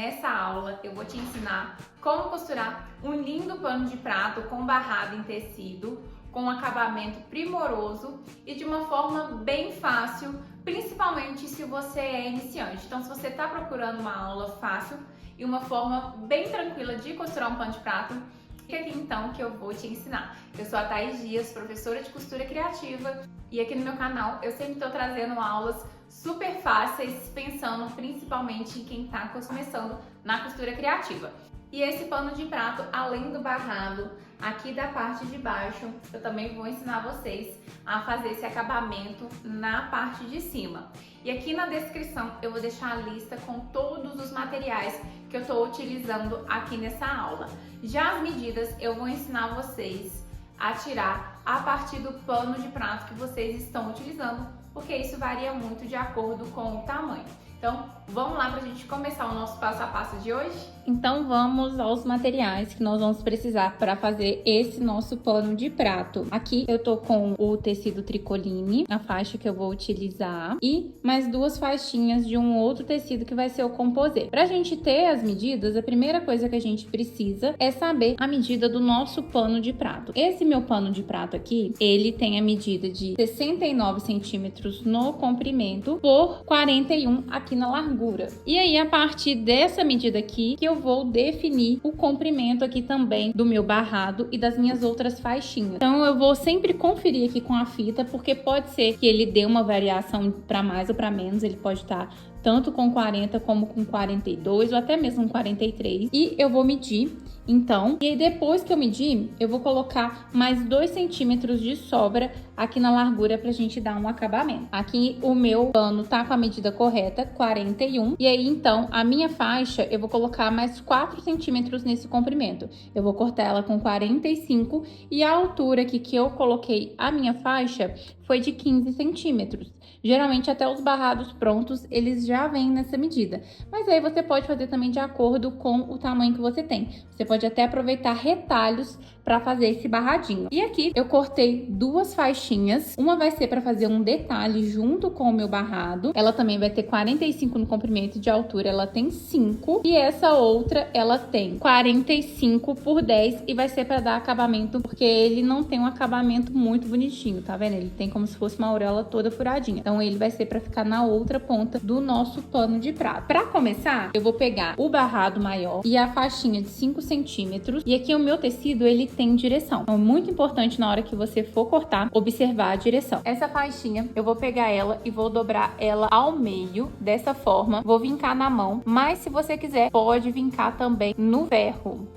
Nessa aula eu vou te ensinar como costurar um lindo pano de prato com barrado em tecido, com um acabamento primoroso e de uma forma bem fácil, principalmente se você é iniciante. Então, se você está procurando uma aula fácil e uma forma bem tranquila de costurar um pano de prato, fica aqui então que eu vou te ensinar. Eu sou a Thaís Dias, professora de costura criativa, e aqui no meu canal eu sempre estou trazendo aulas super fáceis, pensando principalmente em quem está começando na costura criativa. E esse pano de prato, além do barrado, aqui da parte de baixo, eu também vou ensinar vocês a fazer esse acabamento na parte de cima. E aqui na descrição eu vou deixar a lista com todos os materiais que eu estou utilizando aqui nessa aula. Já as medidas eu vou ensinar vocês a tirar a partir do pano de prato que vocês estão utilizando, porque isso varia muito de acordo com o tamanho. Então, vamos lá para a gente começar o nosso passo a passo de hoje? Então, vamos aos materiais que nós vamos precisar para fazer esse nosso pano de prato. Aqui eu tô com o tecido tricoline, a faixa que eu vou utilizar, e mais duas faixinhas de um outro tecido que vai ser o composê. Para a gente ter as medidas, a primeira coisa que a gente precisa é saber a medida do nosso pano de prato. Esse meu pano de prato aqui, ele tem a medida de 69 centímetros no comprimento por 41 aqui na largura. E aí, a partir dessa medida aqui, que eu vou definir o comprimento aqui também do meu barrado e das minhas outras faixinhas. Então, eu vou sempre conferir aqui com a fita, porque pode ser que ele dê uma variação para mais ou para menos, ele pode estar tanto com 40 como com 42 ou até mesmo 43. E eu vou medir, então. E aí depois que eu medir, eu vou colocar mais 2 centímetros de sobra aqui na largura pra gente dar um acabamento. Aqui o meu pano tá com a medida correta, 41. E aí então a minha faixa eu vou colocar mais 4 centímetros nesse comprimento. Eu vou cortar ela com 45 e a altura aqui que eu coloquei a minha faixa foi de 15 centímetros. Geralmente até os barrados prontos, eles já vêm nessa medida. Mas aí você pode fazer também de acordo com o tamanho que você tem. Você pode até aproveitar retalhos para fazer esse barradinho. E aqui eu cortei duas faixinhas. Uma vai ser para fazer um detalhe junto com o meu barrado. Ela também vai ter 45 no comprimento, de altura ela tem 5. E essa outra, ela tem 45 por 10 e vai ser para dar acabamento, porque ele não tem um acabamento muito bonitinho, tá vendo? Ele tem como se fosse uma auréola toda furadinha. Então ele vai ser para ficar na outra ponta do nosso pano de prato. Para começar, eu vou pegar o barrado maior e a faixinha de 5 centímetros. E aqui o meu tecido, ele tem direção. Então é muito importante na hora que você for cortar, observar a direção. Essa faixinha, eu vou pegar ela e vou dobrar ela ao meio, dessa forma. Vou vincar na mão, mas se você quiser, pode vincar também no ferro.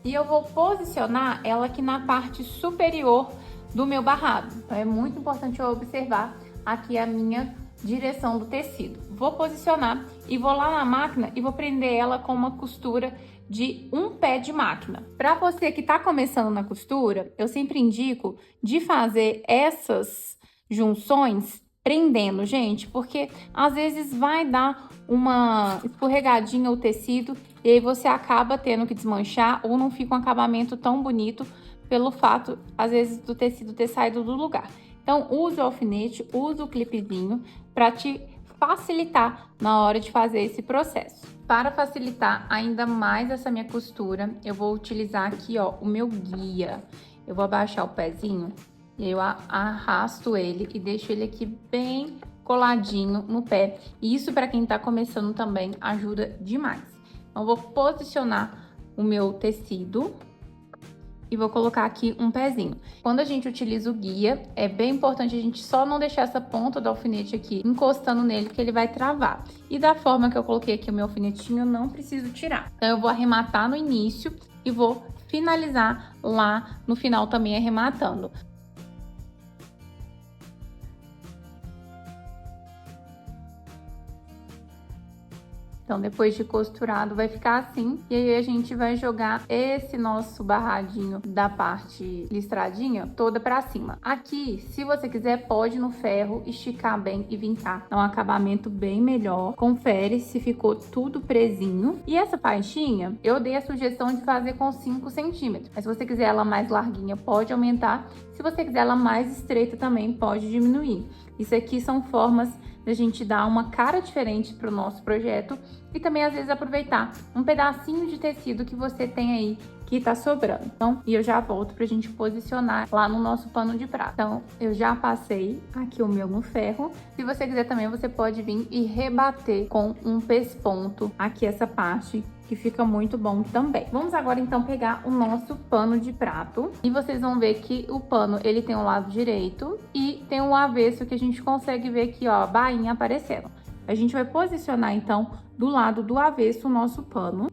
E eu vou posicionar ela aqui na parte superior do meu barrado. Então é muito importante eu observar aqui a minha direção do tecido. Vou posicionar e vou lá na máquina e vou prender ela com uma costura de um pé de máquina. Para você que está começando na costura, eu sempre indico de fazer essas junções prendendo, gente, porque às vezes vai dar uma escorregadinha o tecido e aí você acaba tendo que desmanchar ou não fica um acabamento tão bonito pelo fato, às vezes, do tecido ter saído do lugar. Então, use o alfinete, use o clipezinho para te facilitar na hora de fazer esse processo. Para facilitar ainda mais essa minha costura, eu vou utilizar aqui, ó, o meu guia. Eu vou abaixar o pezinho e eu arrasto ele e deixo ele aqui bem coladinho no pé. E isso, para quem tá começando também, ajuda demais. Então, eu vou posicionar o meu tecido e vou colocar aqui um pezinho. Quando a gente utiliza o guia, é bem importante a gente só não deixar essa ponta do alfinete aqui encostando nele, que ele vai travar. E da forma que eu coloquei aqui o meu alfinetinho, eu não preciso tirar. Então, eu vou arrematar no início e vou finalizar lá no final também arrematando. Então, depois de costurado, vai ficar assim. E aí, a gente vai jogar esse nosso barradinho da parte listradinha toda pra cima. Aqui, se você quiser, pode no ferro esticar bem e vincar. É um acabamento bem melhor. Confere se ficou tudo presinho. E essa faixinha, eu dei a sugestão de fazer com 5 centímetros. Mas se você quiser ela mais larguinha, pode aumentar. Se você quiser ela mais estreita também, pode diminuir. Isso aqui são formas a gente dar uma cara diferente para o nosso projeto e também às vezes aproveitar um pedacinho de tecido que você tem aí que tá sobrando. Então, e eu já volto pra gente posicionar lá no nosso pano de prata. Então, eu já passei aqui o meu no ferro. Se você quiser também, você pode vir e rebater com um pesponto aqui essa parte, que fica muito bom também. Vamos agora então pegar o nosso pano de prato e vocês vão ver que o pano ele tem o lado direito e tem o avesso que a gente consegue ver aqui, ó, a bainha aparecendo. A gente vai posicionar então do lado do avesso o nosso pano.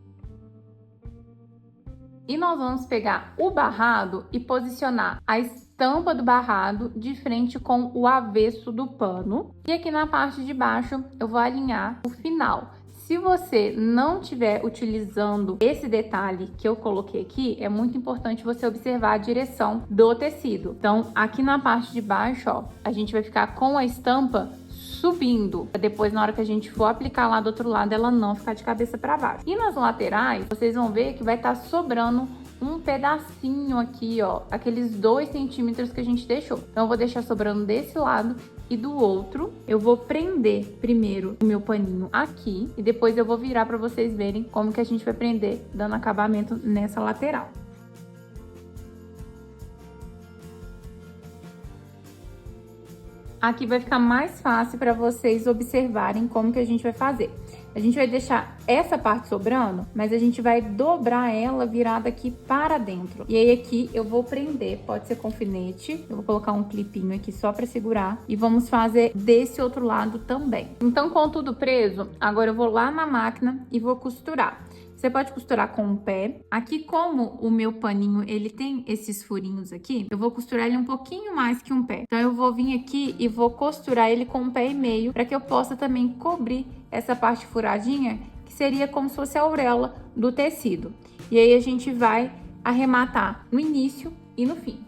E nós vamos pegar o barrado e posicionar a estampa do barrado de frente com o avesso do pano. E aqui na parte de baixo eu vou alinhar o final. Se você não estiver utilizando esse detalhe que eu coloquei aqui, é muito importante você observar a direção do tecido. Então, aqui na parte de baixo, ó, a gente vai ficar com a estampa subindo. Depois, na hora que a gente for aplicar lá do outro lado, ela não ficar de cabeça para baixo. E nas laterais, vocês vão ver que vai estar sobrando um pedacinho aqui, ó, aqueles 2 centímetros que a gente deixou. Então, eu vou deixar sobrando desse lado e do outro. Eu vou prender primeiro o meu paninho aqui e depois eu vou virar para vocês verem como que a gente vai prender, dando acabamento nessa lateral. Aqui vai ficar mais fácil para vocês observarem como que a gente vai fazer. A gente vai deixar essa parte sobrando, mas a gente vai dobrar ela virada aqui para dentro. E aí aqui eu vou prender, pode ser com alfinete. Eu vou colocar um clipinho aqui só para segurar. E vamos fazer desse outro lado também. Então, com tudo preso, agora eu vou lá na máquina e vou costurar. Você pode costurar com o pé. Aqui, como o meu paninho, ele tem esses furinhos aqui, eu vou costurar ele um pouquinho mais que um pé. Então, eu vou vir aqui e vou costurar ele com um pé e meio, para que eu possa também cobrir essa parte furadinha, que seria como se fosse a auréola do tecido. E aí, a gente vai arrematar no início e no fim.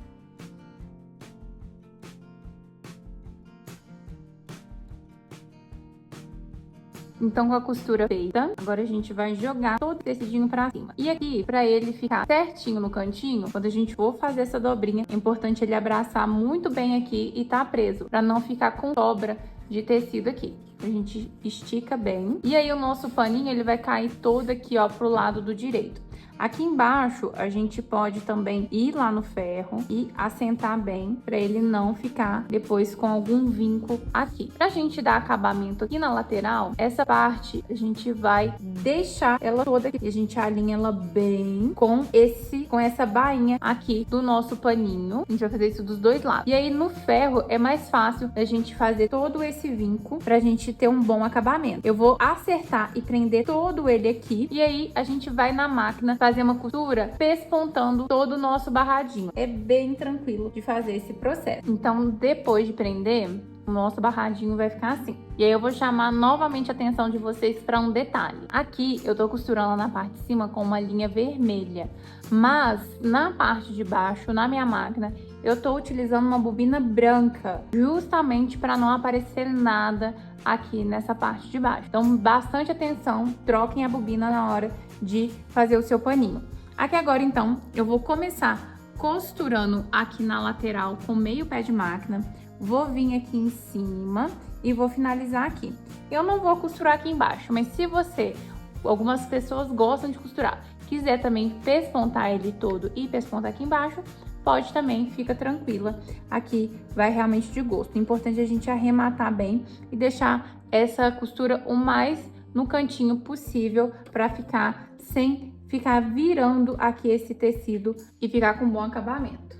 Então, com a costura feita, agora a gente vai jogar todo o tecidinho pra cima. E aqui, pra ele ficar certinho no cantinho, quando a gente for fazer essa dobrinha, é importante ele abraçar muito bem aqui e tá preso, pra não ficar com sobra de tecido aqui. A gente estica bem. E aí, o nosso paninho, ele vai cair todo aqui, ó, pro lado do direito. Aqui embaixo, a gente pode também ir lá no ferro e assentar bem, para ele não ficar depois com algum vinco aqui. Pra gente dar acabamento aqui na lateral, essa parte a gente vai deixar ela toda aqui. E a gente alinha ela bem com essa bainha aqui do nosso paninho. A gente vai fazer isso dos dois lados. E aí, no ferro, é mais fácil a gente fazer todo esse vinco pra gente ter um bom acabamento. Eu vou acertar e prender todo ele aqui. E aí, a gente vai na máquina fazer uma costura pespontando todo o nosso barradinho. É bem tranquilo de fazer esse processo. Então, depois de prender, o nosso barradinho vai ficar assim. E aí eu vou chamar novamente a atenção de vocês para um detalhe. Aqui eu tô costurando na parte de cima com uma linha vermelha, mas na parte de baixo, na minha máquina, eu tô utilizando uma bobina branca, justamente para não aparecer nada aqui nessa parte de baixo. Então, bastante atenção, troquem a bobina na hora de fazer o seu paninho. Aqui agora, então, eu vou começar costurando aqui na lateral com meio pé de máquina. Vou vir aqui em cima e vou finalizar aqui. Eu não vou costurar aqui embaixo, mas se você, algumas pessoas gostam de costurar, quiser também pespontar ele todo e pespontar aqui embaixo, pode também, fica tranquila. Aqui vai realmente de gosto. O importante é a gente arrematar bem e deixar essa costura o mais no cantinho possível para ficar sem ficar virando aqui esse tecido e ficar com bom acabamento.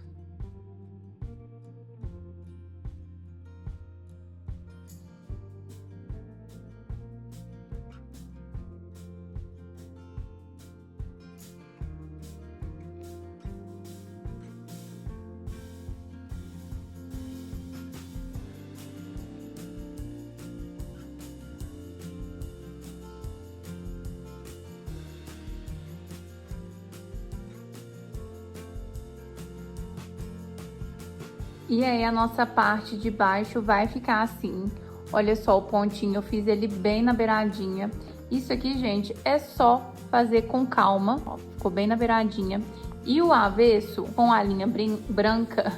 E aí, a nossa parte de baixo vai ficar assim. Olha só o pontinho, eu fiz ele bem na beiradinha. Isso aqui, gente, é só fazer com calma. Ó, ficou bem na beiradinha. E o avesso, com a linha branca,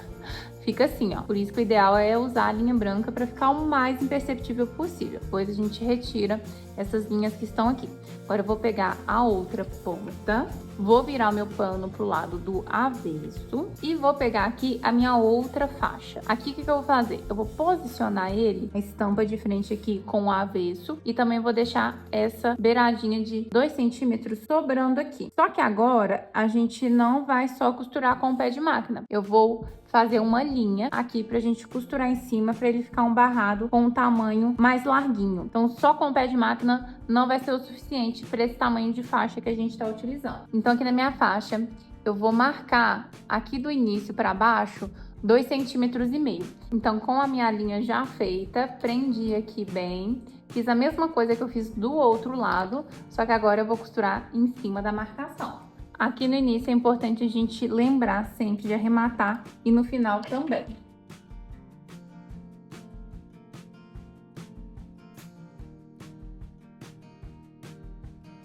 fica assim, ó. Por isso que o ideal é usar a linha branca para ficar o mais imperceptível possível. Depois a gente retira essas linhas que estão aqui. Agora eu vou pegar a outra ponta, vou virar o meu pano pro lado do avesso e vou pegar aqui a minha outra faixa. Aqui o que eu vou fazer? Eu vou posicionar ele, a estampa de frente aqui com o avesso, e também vou deixar essa beiradinha de 2 centímetros sobrando aqui. Só que agora a gente não vai só costurar com o pé de máquina. Eu vou fazer uma linha aqui pra gente costurar em cima para ele ficar um barrado com um tamanho mais larguinho. Então só com o pé de máquina não vai ser o suficiente para esse tamanho de faixa que a gente está utilizando. Então aqui na minha faixa eu vou marcar aqui do início para baixo 2,5 centímetros. Então com a minha linha já feita, prendi aqui bem. Fiz a mesma coisa que eu fiz do outro lado, só que agora eu vou costurar em cima da marcação. Aqui no início é importante a gente lembrar sempre de arrematar e no final também.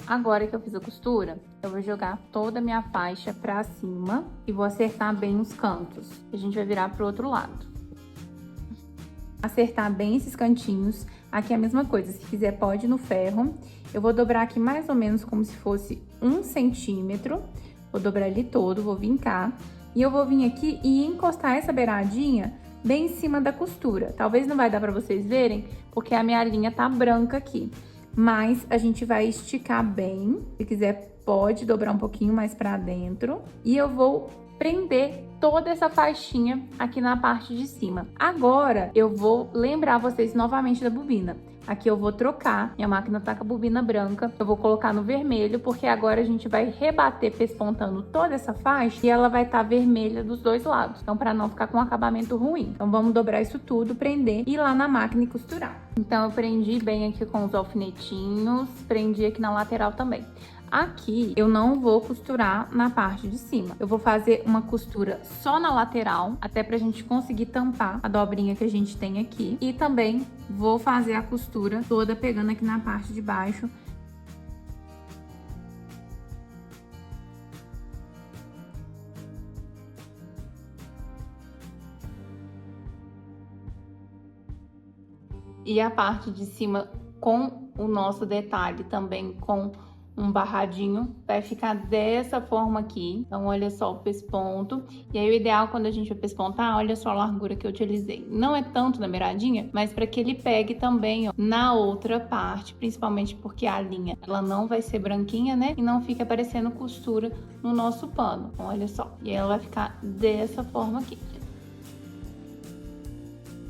Agora que eu fiz a costura, eu vou jogar toda a minha faixa pra cima e vou acertar bem os cantos. A gente vai virar pro outro lado. Acertar bem esses cantinhos. Aqui é a mesma coisa, se quiser pode ir no ferro. Eu vou dobrar aqui mais ou menos como se fosse 1 centímetro. Vou dobrar ele todo, vou vincar. E eu vou vir aqui e encostar essa beiradinha bem em cima da costura. Talvez não vai dar pra vocês verem, porque a minha linha tá branca aqui. Mas a gente vai esticar bem. Se quiser pode dobrar um pouquinho mais pra dentro. E eu vou prender toda essa faixinha aqui na parte de cima. Agora eu vou lembrar vocês novamente da bobina. Aqui eu vou trocar, minha máquina tá com a bobina branca, eu vou colocar no vermelho, porque agora a gente vai rebater pespontando toda essa faixa e ela vai estar vermelha dos dois lados. Então, para não ficar com um acabamento ruim. Então, vamos dobrar isso tudo, prender e ir lá na máquina e costurar. Então, eu prendi bem aqui com os alfinetinhos, prendi aqui na lateral também. Aqui eu não vou costurar na parte de cima. Eu vou fazer uma costura só na lateral, até pra gente conseguir tampar a dobrinha que a gente tem aqui. E também vou fazer a costura toda pegando aqui na parte de baixo. E a parte de cima com o nosso detalhe também com um barradinho, vai ficar dessa forma aqui. Então, olha só o pesponto. E aí, o ideal quando a gente vai pespontar, olha só a largura que eu utilizei. Não é tanto na beiradinha, mas para que ele pegue também, ó, na outra parte, principalmente porque a linha, ela não vai ser branquinha, né? E não fica aparecendo costura no nosso pano. Então, olha só. E aí, ela vai ficar dessa forma aqui.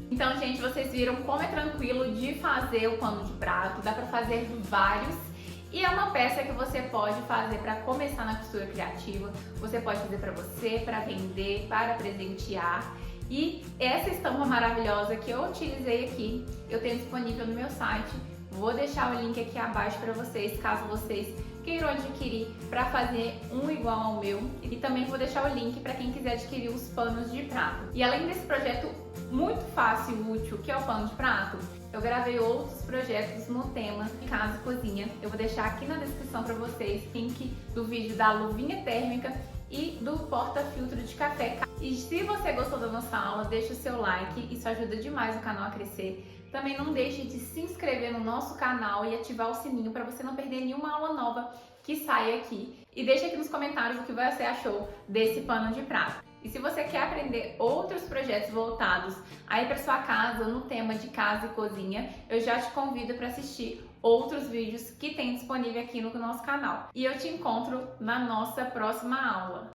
Então, gente, vocês viram como é tranquilo de fazer o pano de prato. Dá para fazer vários. E é uma peça que você pode fazer para começar na costura criativa, você pode fazer para você, para vender, para presentear. E essa estampa maravilhosa que eu utilizei aqui, eu tenho disponível no meu site. Vou deixar o link aqui abaixo para vocês, caso vocês queiram adquirir para fazer um igual ao meu. E também vou deixar o link para quem quiser adquirir os panos de prato. E além desse projeto muito fácil e útil, que é o pano de prato, eu gravei outros projetos no tema de casa e cozinha. Eu vou deixar aqui na descrição para vocês link do vídeo da luvinha térmica e do porta-filtro de café. E se você gostou da nossa aula, deixa o seu like, isso ajuda demais o canal a crescer. Também não deixe de se inscrever no nosso canal e ativar o sininho para você não perder nenhuma aula nova que saia aqui. E deixa aqui nos comentários o que você achou desse pano de prato. E se você quer aprender outros projetos voltados aí para sua casa, no tema de casa e cozinha, eu já te convido para assistir outros vídeos que tem disponível aqui no nosso canal. E eu te encontro na nossa próxima aula.